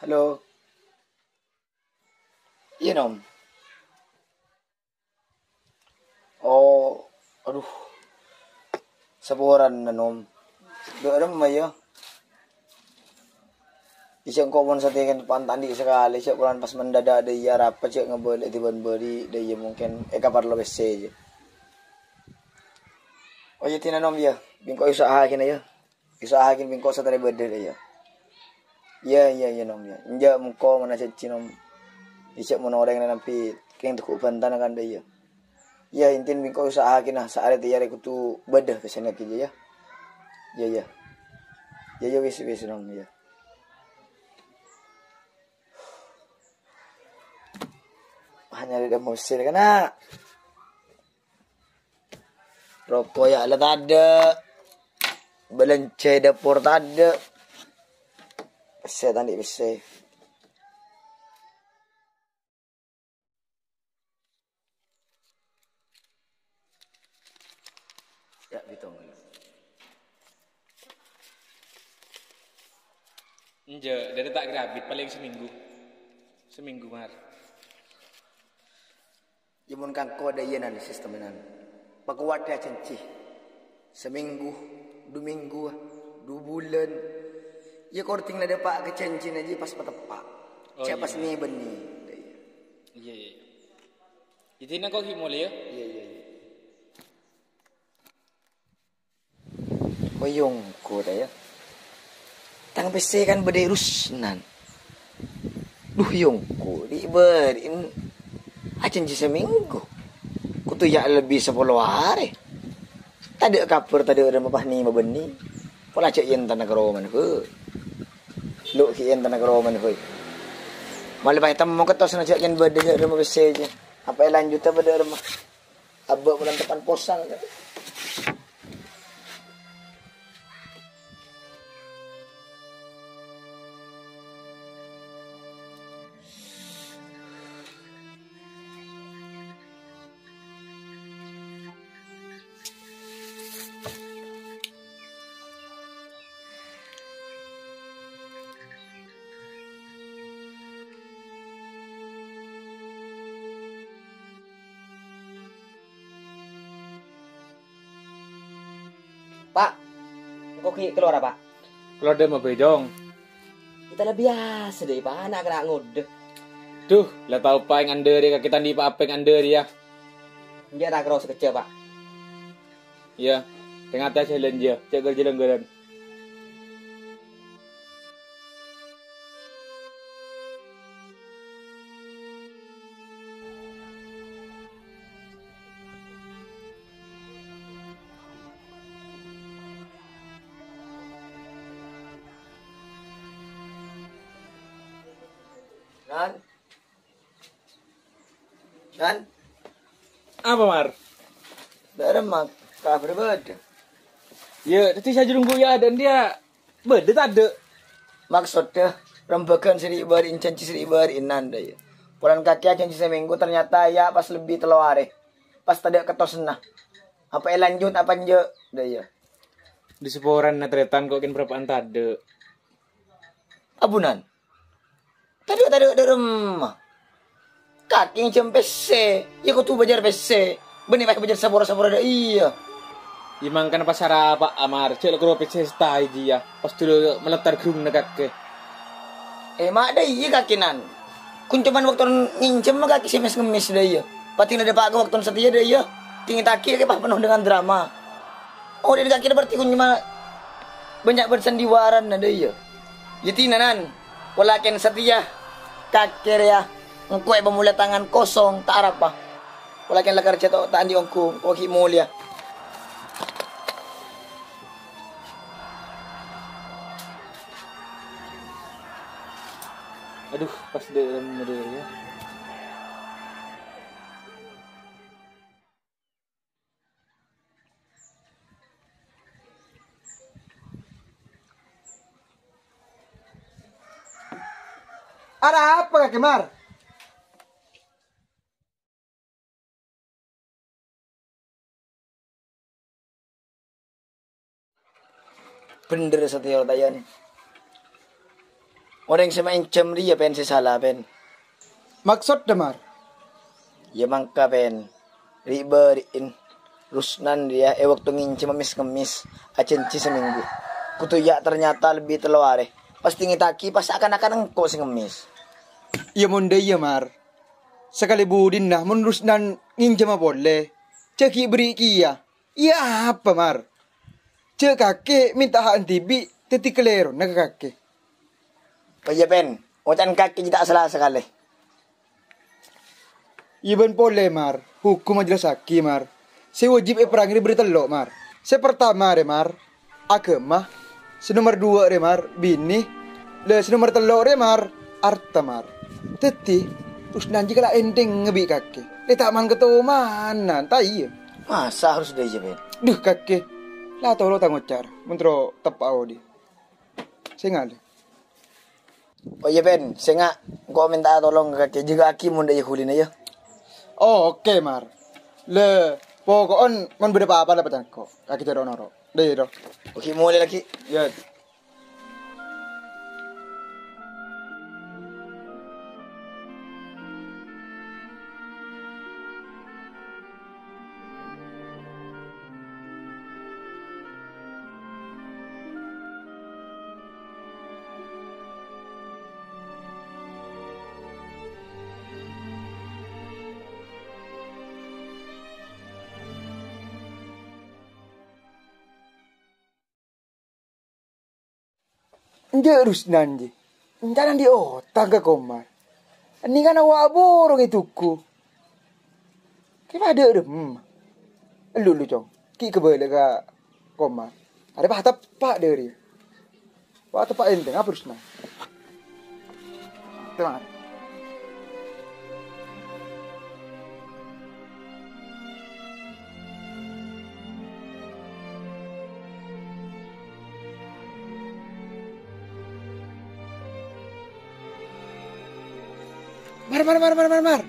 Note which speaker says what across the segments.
Speaker 1: Halo, iya nom. Oh, aduh, saburan na nom. Doon mo ya. Isang common sa tingin pantan di sekali siya bulan pas mendadak dia rapat siya ngebeli di beri dia mungkin kapar lo bese. Oh iya tinanom ya, bingko usahakin aja. Usahakin bingko sa tari berde ya. Iya nom ya. Inja mungko mana cinom. Isya monoreng na nampi keng tuku bantan kan dia. Ya intin bingko usahakin nah saat dia kutu bedah kesana aja ya. Iya. Ya wis nom ya. Hanya ada musir kena. Rokok ya alat ada. Belence dapur ada. Bese tadi bese. Ya bitong.
Speaker 2: Enggak, dari tak grabit paling seminggu. Seminggu mar.
Speaker 1: Jamun kan kode yenan sistemenan. Pakuat dia cenci. Seminggu, 2 minggu, 2 bulan. Ya kau tinggal ada pak kecencin aja pas patepak.
Speaker 2: Oh,
Speaker 1: Siapa
Speaker 2: iya.
Speaker 1: seni benih.
Speaker 2: Iya. Itu nak kau mulai ya?
Speaker 1: Iya. Koyong ko ya. Tang PC kan bederus nan. Duh yung ko di berin. Acan ji seminggu. Kutu ya lebih 10 hari. Tadi kapur tadi udah mapah ni mabeni. Pola cek yen tanah keroman he. Lu ki yen tanah keroman he. Malah bae tam mau ketos na cek yen bede udah mau PC aja. Apa lanjut apa bede rumah. Abah bulan depan posang. Pak, kok keluar apa?
Speaker 2: Kalau ada mau bejong.
Speaker 1: Kita lah biasa deh, Pak. Anak kena ngode.
Speaker 2: Duh, lah tahu pa yang anda dia kita di apa yang anda dia.
Speaker 1: Dia tak kerasa kecil, Pak.
Speaker 2: Iya, tengah atas jalan dia, cek kerja langgaran.
Speaker 1: Kan?
Speaker 2: Apa mar?
Speaker 1: Darah mak, kabar beda.
Speaker 2: Ya, tadi saya jurung ya dan dia beda tak ada.
Speaker 1: Maksudnya, rembakan seri barin, canci seri barin nanda ya. Pulang kaki aja canci seminggu ternyata ya pas lebih telaware. Pas tadi ketos nah. Apa lanjut apa nje? Dah ya.
Speaker 2: Di seporan na tretan kok kan berapa ada.
Speaker 1: Abunan. Tadi ada rumah. Kaki yang PC. Ya kau tuh bajar PC. Benih pakai bajar sabora-sabora dah iya.
Speaker 2: Imang kan pasar apa amar, cek lo PC stai dia. Pas dulu meletar gerung nekat ke.
Speaker 1: Mak dah iya kakinan. Kun cuman waktu ngincem mah kaki semes ngemis dah iya. Pating ada pak waktu setia dah iya. Tinggi taki ke penuh dengan drama. Oh dari kaki berarti kun cuma banyak bersandiwaran dah iya. Jadi nanan, walakin setia kakek ya. Engkau pemula tangan kosong tak apa. Walakin lakar cetok tak andi ongku, oki mulia.
Speaker 2: Aduh, pas dalam ya.
Speaker 1: Ada apa Kak Kemar? Bener setia tanya nih. Orang yang semain cem dia pen salah pen.
Speaker 3: Maksud demar.
Speaker 1: Ya mangka pen. Riberin Rusnan dia waktu nginci ngemis acenci seminggu. Kutuyak ternyata lebih teluare. Pasti ngitaki pas akan-akan engkau sing ngemis.
Speaker 3: Iya monde iya mar. Sekali budin nah mun Rusnan nginjem boleh. Ceki beri kia. Iya apa mar? Cek kakek minta hak tibi teti kelero nak kakek.
Speaker 1: Oh iya pen. Ocan kaki tidak salah sekali.
Speaker 3: Iban pole mar, hukum majelis hakim mar. Se wajib perang ini beri telok mar. Se pertama re mar, agama. Se nomor 2 re mar, bini. Le se nomor 3 re mar, arta mar. Teti, terus nanti kalau ending ngebi kaki. Le tak man ketemu mana, tak iya.
Speaker 1: Masa harus dia pen?
Speaker 3: Duh kaki, lah tau lo tanggung car, mentro tepau di. Saya nggak.
Speaker 1: Oh iya pen, saya nggak. Kau minta tolong ke kaki juga aki mun dia kulin aja.
Speaker 3: Oh oke mar. Le pokokon mon beda apa dapat angko. Kaki teror noro. Deh do.
Speaker 1: Oke mulai lagi.
Speaker 3: Ya. Nggak Rusnan ji. Jangan di otak ke komar. Ini kan awak borong itu ku. Kita ada rem. Lu cong. Ki kebalik ke komar. Ada apa tepak dari. Wah tepak enteng apa Rusnan? Teman. Mar.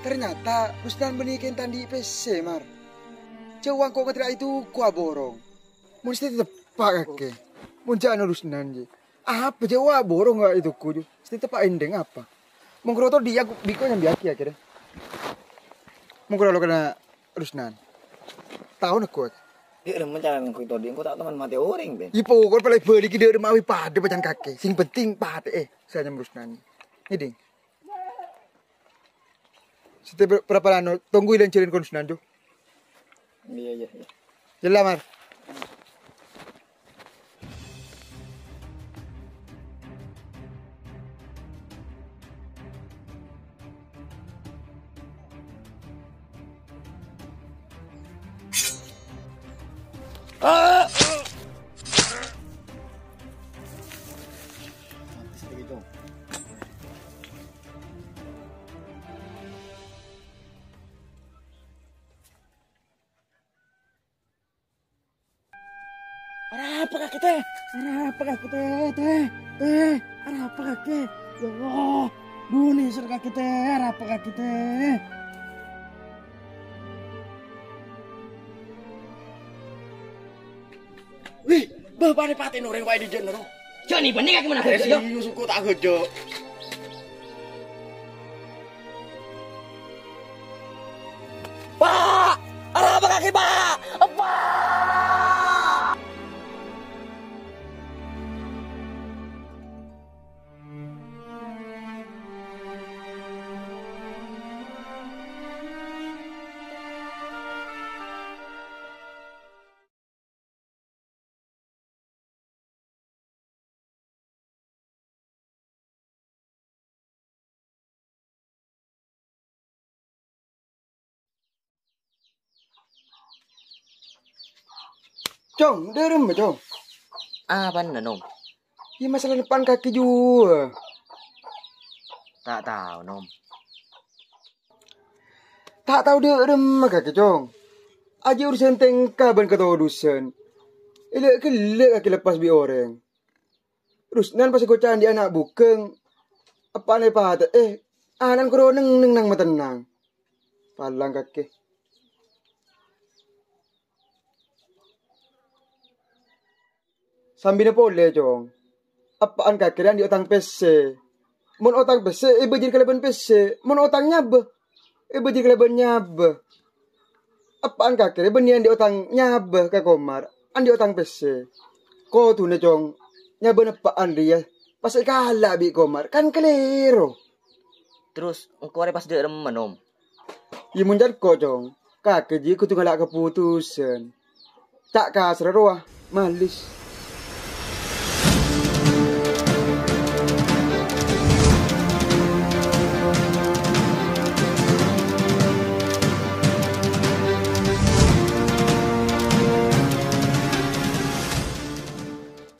Speaker 3: Ternyata Rusnan benikin tandi PC, Mar. Cewang kok ketika itu gua borong. Mesti tepak kake. Muncak Rusnan je. Apa Jawa borong gak itu ku? Mesti tepak endeng apa? Mengkroto dia biko yang biaki akhirnya. Mengkroto kena Rusnan. Tahu nak kuat.
Speaker 1: Dia udah mencaran ku itu dia. Kau tak teman mati orang ben.
Speaker 3: Ipo kau pelai beli kita udah mawi pada pacan kake. Sing penting pada saya Rusnan. Ini ding. Setiap berapa lama tunggu ilan cilin konsunan tuh.
Speaker 1: Iya.
Speaker 3: Jelas mar. Apakah kita? Apakah kita? Apakah kita? Ya Allah, dunia serga kita. Apakah kita? Wih, bapak ni paten orang wae di jenero.
Speaker 4: Cok ni bening kaki mana?
Speaker 3: Si suku tak gojo.
Speaker 4: Pak, apa kaki pak? Apa?
Speaker 3: Cong, derem cong.
Speaker 1: Apa nom?
Speaker 3: Ini masalah depan kaki juga.
Speaker 1: Tak tahu nom.
Speaker 3: Tak tahu derem kaki cong. Aja urusan tengkah ban kata urusan. Elak kelak kaki lepas bi orang. Terus nan pas gocan di anak bukeng. Apa ane pahat anan kro neng nang matenang. Palang kaki. Sambil pole cong. Apaan kakiran di otang PC. Mun otang PC, ibu jadi keleban PC. Mun otang nyabe, ibu jadi keleban nyabe. Apaan kakek benian di otang nyabe ke Komar. An di otang PC. Ko tuh ne cong. Nyabe apaan dia. Pas kalah bi Komar. Kan keliru.
Speaker 1: Terus engkau ada pas dia remen om.
Speaker 3: Ya munjar ko cong. Kakek ji kutu ngalak keputusan. Tak kasar roah. Malis.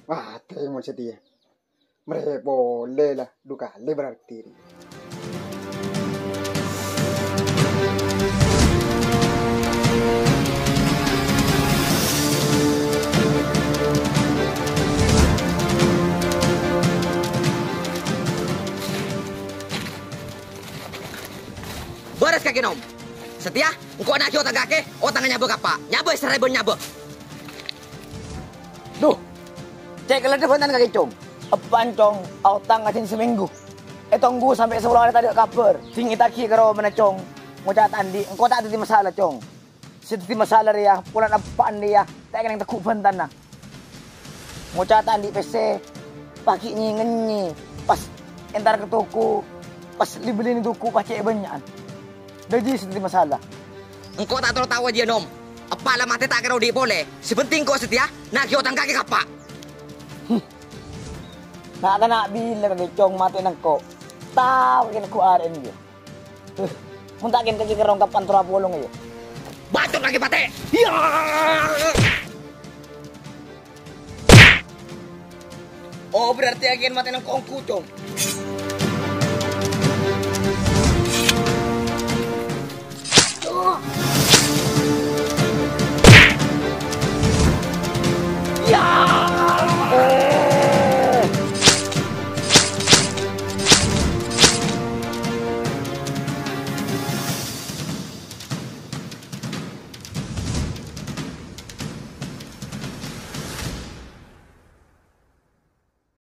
Speaker 3: Wah, tengok setia. Mereka boleh lah. Duka le berarti.
Speaker 4: Beres kaki nom. Setia, engkau nak otak kaki, otaknya nyabe apa? Nyabe seribu nyabe.
Speaker 1: Duh, cek ke ledeh bantan kaki cong. Apaan cong, autang ngacin seminggu. Tunggu sampai 10 hari tadi kabar. Sing itaki karo mana cong. Mau cat andi, engkau tak ada masalah cong. Sedih masalah dia, pulang apaan dia. Tak kena tekuk bantan nah. Mau cat andi PC, pagi ngenyi. Pas entar ke toko, pas dibeli ni toko pakai banyak. Jadi sedih masalah.
Speaker 4: Engkau tak tahu aja nom. Apa lah mati tak kira di boleh. Sepenting kau setia, nak otak kaki apa?
Speaker 1: Nak kena bila kaki cong mati nangko. Tahu kena ku aren dia. Muntakin kaki kerong kapan tura bolong ayo.
Speaker 4: Bacot lagi pate. Ya. Oh berarti agen mati nangko ongku cong.